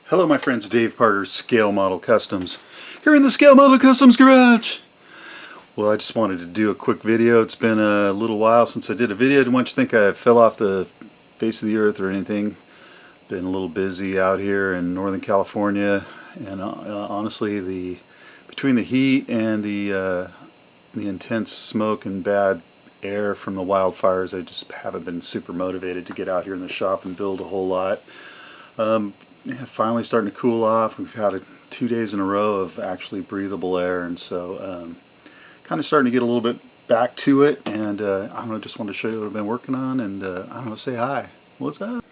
Hello my friends, Dave Parker, Scale Model Customs, here in the Scale Model Customs garage. Well, I just wanted to do a quick video. It's been a little while since I did a video. I didn't want you to think I fell off the face of the earth or anything. Been a little busy out here in Northern California, and honestly, between the heat and the intense smoke and bad air from the wildfires, I just haven't been super motivated to get out here in the shop and build a whole lot. Yeah, finally starting to cool off. We've had 2 days in a row of actually breathable air, and so kind of starting to get a little bit back to it. And I don't know, just wanted to show you what I've been working on, and I don't know, say hi. What's up?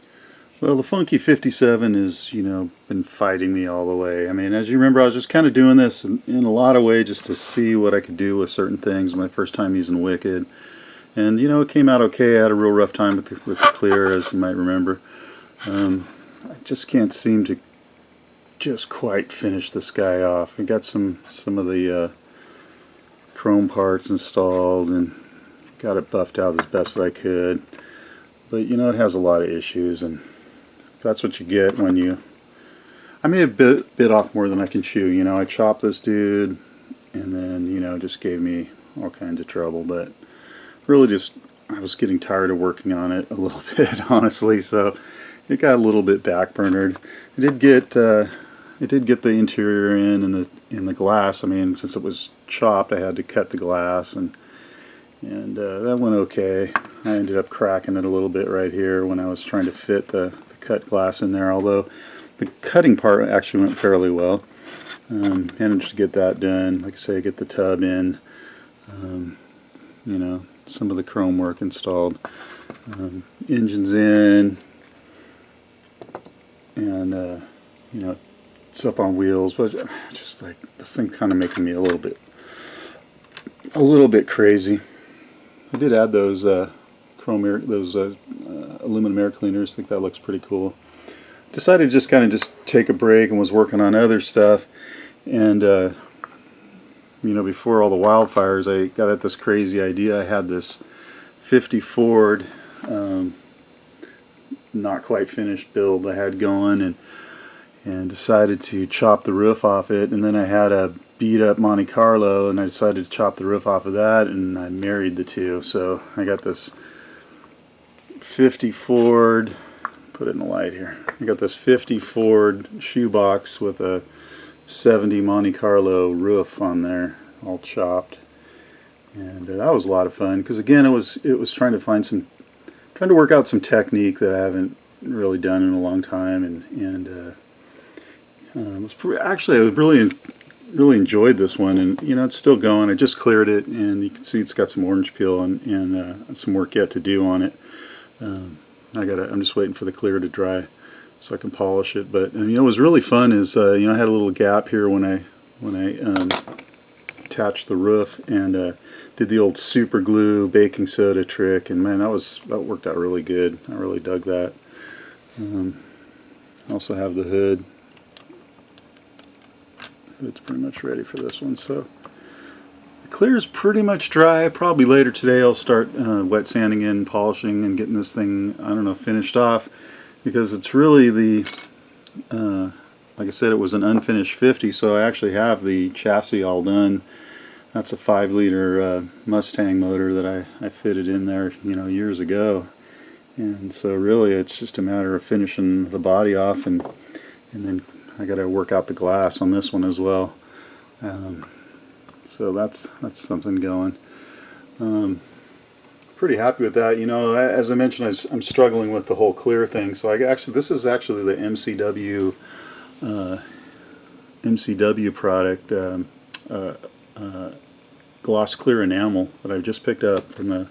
Well, the Funky 57 has, been fighting me all the way. I mean, as you remember, I was just kind of doing this in a lot of ways just to see what I could do with certain things. My first time using Wicked, and it came out okay. I had a real rough time with the clear, as you might remember. I just can't seem to just quite finish this guy off. I got some of the chrome parts installed and got it buffed out as best as I could, but it has a lot of issues, and that's what you get when I may have bit off more than I can chew. I chopped this dude, and then just gave me all kinds of trouble, but really just I was getting tired of working on it a little bit, honestly, so it got a little bit backburnered. I did get the interior in the glass. I mean, since it was chopped, I had to cut the glass, and that went okay. I ended up cracking it a little bit right here when I was trying to fit the cut glass in there, although the cutting part actually went fairly well. Managed to get that done. Like I say, get the tub in, some of the chrome work installed, engines in, and it's up on wheels, but just like this thing kind of making me a little bit crazy. I did add those aluminum air cleaners. I think that looks pretty cool. Decided to just take a break and was working on other stuff, and before all the wildfires, I got at this crazy idea. I had this 50 Ford not quite finished build I had going, and decided to chop the roof off it. And then I had a beat up Monte Carlo, and I decided to chop the roof off of that, and I married the two. So I got this 50 Ford, put it in the light here, I got this 50 Ford shoebox with a 70 Monte Carlo roof on there, all chopped. And that was a lot of fun, because again, it was trying to work out some technique that I haven't really done in a long time, and actually I really enjoyed this one, and it's still going. I just cleared it, and you can see it's got some orange peel and some work yet to do on it. I'm just waiting for the clear to dry so I can polish it. But what was really fun is I had a little gap here when I attached the roof, and did the old super glue baking soda trick, and man, that worked out really good. I really dug that. I also have the hood. It's pretty much ready for this one. So the clear is pretty much dry. Probably later today I'll start wet sanding in, polishing, and getting this thing, I don't know, finished off, because it's really like I said, it was an unfinished 50, so I actually have the chassis all done. That's a 5-liter Mustang motor that I fitted in there, years ago. And so really it's just a matter of finishing the body off, and then I got to work out the glass on this one as well. So that's something going. Pretty happy with that. As I mentioned, I'm struggling with the whole clear thing. So this is actually the MCW product, gloss clear enamel that I just picked up from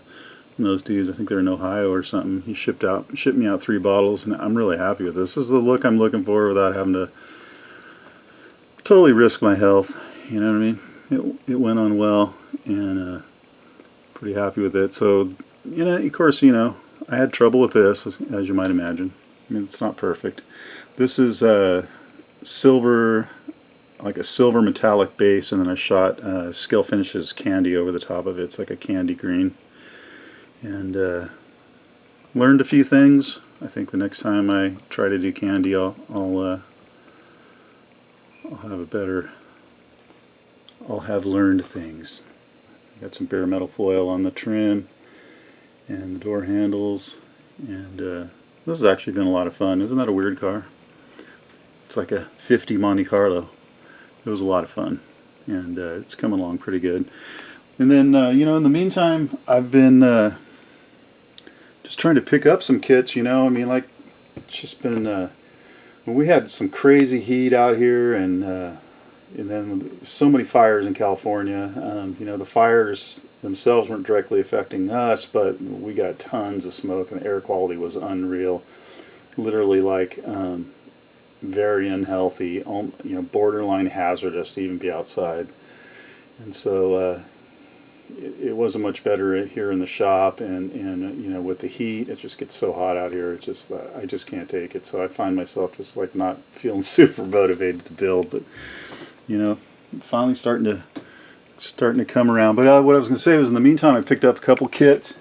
those dudes. I think they're in Ohio or something. He shipped me out 3 bottles, and I'm really happy with this. This is the look I'm looking for without having to totally risk my health. You know what I mean? It went on well, and pretty happy with it. So of course, I had trouble with this, as you might imagine. I mean, it's not perfect. This is silver, like a silver metallic base, and then I shot Scale Finishes candy over the top of it. It's like a candy green, and learned a few things. I think the next time I try to do candy, I'll I'll have learned things. Got some bare metal foil on the trim and the door handles, and this has actually been a lot of fun. Isn't that a weird car? It's like a 50 Monte Carlo. It was a lot of fun, and it's coming along pretty good. And then you know, in the meantime, I've been just trying to pick up some kits. You know, I mean, like, it's just been we had some crazy heat out here, and then so many fires in California. You know, the fires themselves weren't directly affecting us, but we got tons of smoke, and the air quality was unreal. Literally, like, very unhealthy, you know, borderline hazardous to even be outside. And so it wasn't much better here in the shop, and you know, with the heat, it just gets so hot out here. It's just I just can't take it. So I find myself just like not feeling super motivated to build. But you know, finally starting to come around. But what I was going to say was, in the meantime, I picked up a couple kits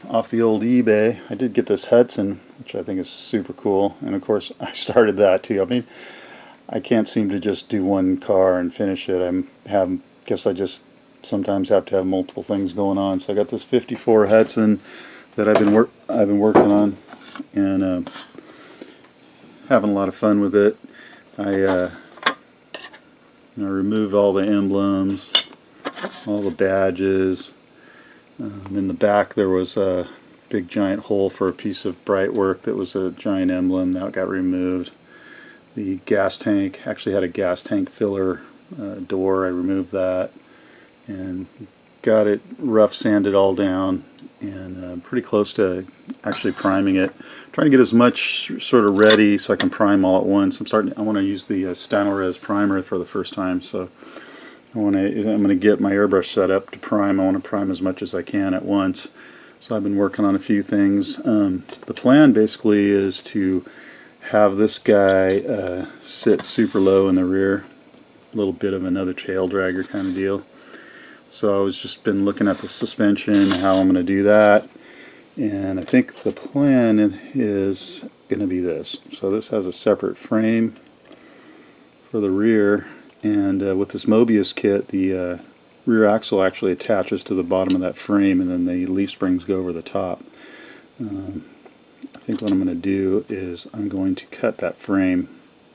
off the old eBay. I did get this Hudson, which I think is super cool, and of course I started that too. I mean, I can't seem to just do one car and finish it. Guess I just sometimes have to have multiple things going on. So I got this '54 Hudson that I've been working on, and having a lot of fun with it. I removed all the emblems, all the badges. In the back there was a big giant hole for a piece of Brightwork that was a giant emblem. That got removed. The gas tank actually had a gas tank filler door. I removed that and got it rough sanded all down, and pretty close to actually priming it. I'm trying to get as much sort of ready so I can prime all at once. I want to use the Stanores primer for the first time, so I'm going to get my airbrush set up to prime. I want to prime as much as I can at once. So I've been working on a few things. The plan basically is to have this guy sit super low in the rear, a little bit of another tail dragger kind of deal. So I was just been looking at the suspension, how I'm going to do that, and I think the plan is going to be this. So this has a separate frame for the rear, and with this Mobius kit, the rear axle actually attaches to the bottom of that frame, and then the leaf springs go over the top. I think what I'm going to do is I'm going to cut that frame.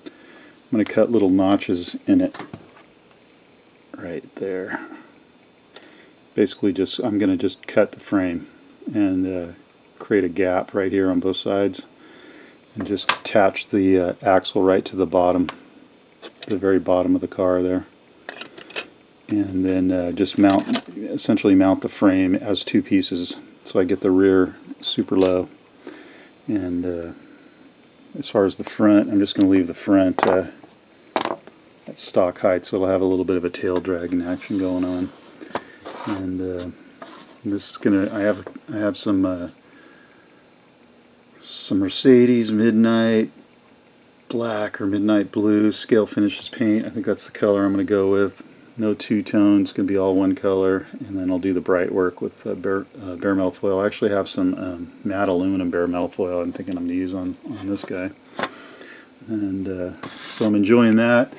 I'm going to cut little notches in it right there. Basically, I'm going to just cut the frame and create a gap right here on both sides, and just attach the axle right to the bottom, the very bottom of the car there, and then just essentially mount the frame as two pieces, so I get the rear super low. And as far as the front, I'm just going to leave the front at stock height, so it'll have a little bit of a tail dragging action going on. And this is gonna. I have some Mercedes Midnight Black or Midnight Blue Scale Finishes paint. I think that's the color I'm going to go with. No two-tone. It's going to be all one color. And then I'll do the Brightwork with bare metal foil. I actually have some matte aluminum bare metal foil I'm thinking I'm going to use on this guy. And so I'm enjoying that.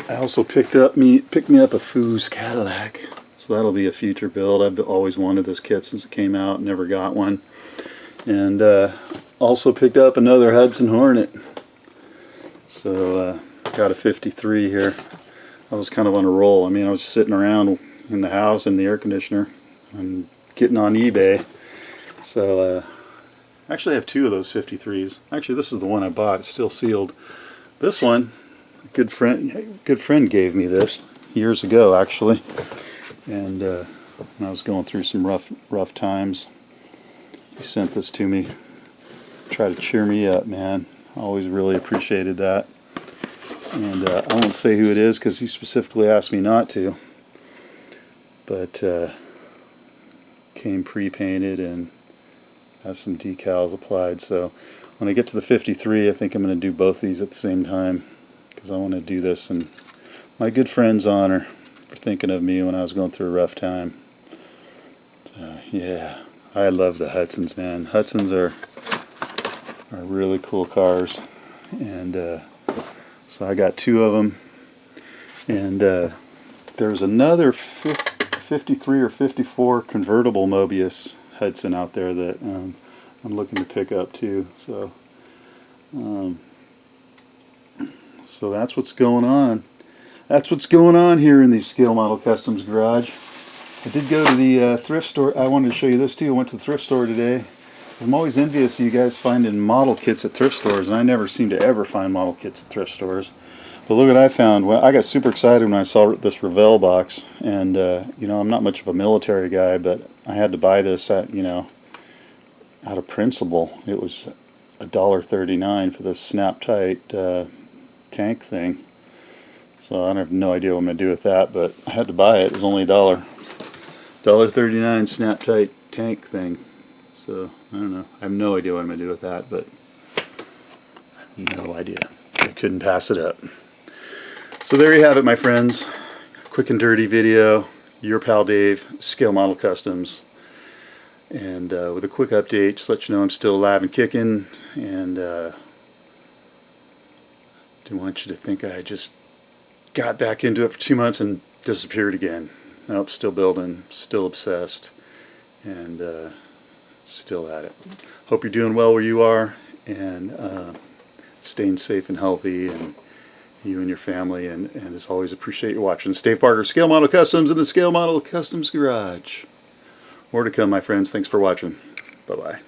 I also picked me up a Foos Cadillac, so that'll be a future build. I've always wanted this kit since it came out, never got one. And also picked up another Hudson Hornet. So got a 53 here. I was kind of on a roll. I mean, I was just sitting around in the house in the air conditioner and getting on eBay. So actually I have two of those 53s. Actually, this is the one I bought. It's still sealed. This one, a good friend gave me this years ago, actually. And when I was going through some rough times, he sent this to me. Try to cheer me up, man. I always really appreciated that. And I won't say who it is because he specifically asked me not to. But came pre-painted and has some decals applied. So when I get to the 53, I think I'm going to do both these at the same time, because I want to do this in my good friend's honor for thinking of me when I was going through a rough time. So yeah, I love the Hudsons, man. Hudsons are really cool cars, and So I got 2 of them, and there's another 53 or 54 convertible Mobius Hudson out there that I'm looking to pick up too. So so that's what's going on. That's what's going on here in the Scale Model Customs garage. I did go to the thrift store. I wanted to show you this too. I went to the thrift store today. I'm always envious of you guys finding model kits at thrift stores, and I never seem to ever find model kits at thrift stores. But look what I found. Well, I got super excited when I saw this Revell box, and you know, I'm not much of a military guy, but I had to buy this at, you know, out of principle. It was $1.39 for this snap tight tank thing. So I have no idea what I'm going to do with that, but I had to buy it. It was only $1.39 snap tight tank thing. So I don't know. I have no idea what I'm going to do with that, but no idea. I couldn't pass it up. So there you have it, my friends. Quick and dirty video. Your pal Dave, Scale Model Customs. And with a quick update, just let you know I'm still alive and kicking, and didn't want you to think I just got back into it for 2 months and disappeared again. Nope, still building, still obsessed, and still at it. Hope you're doing well where you are, and staying safe and healthy, and you and your family, and as always, appreciate you watching. Dave Parker, Scale Model Customs in the Scale Model Customs Garage. More to come, my friends. Thanks for watching. Bye-bye.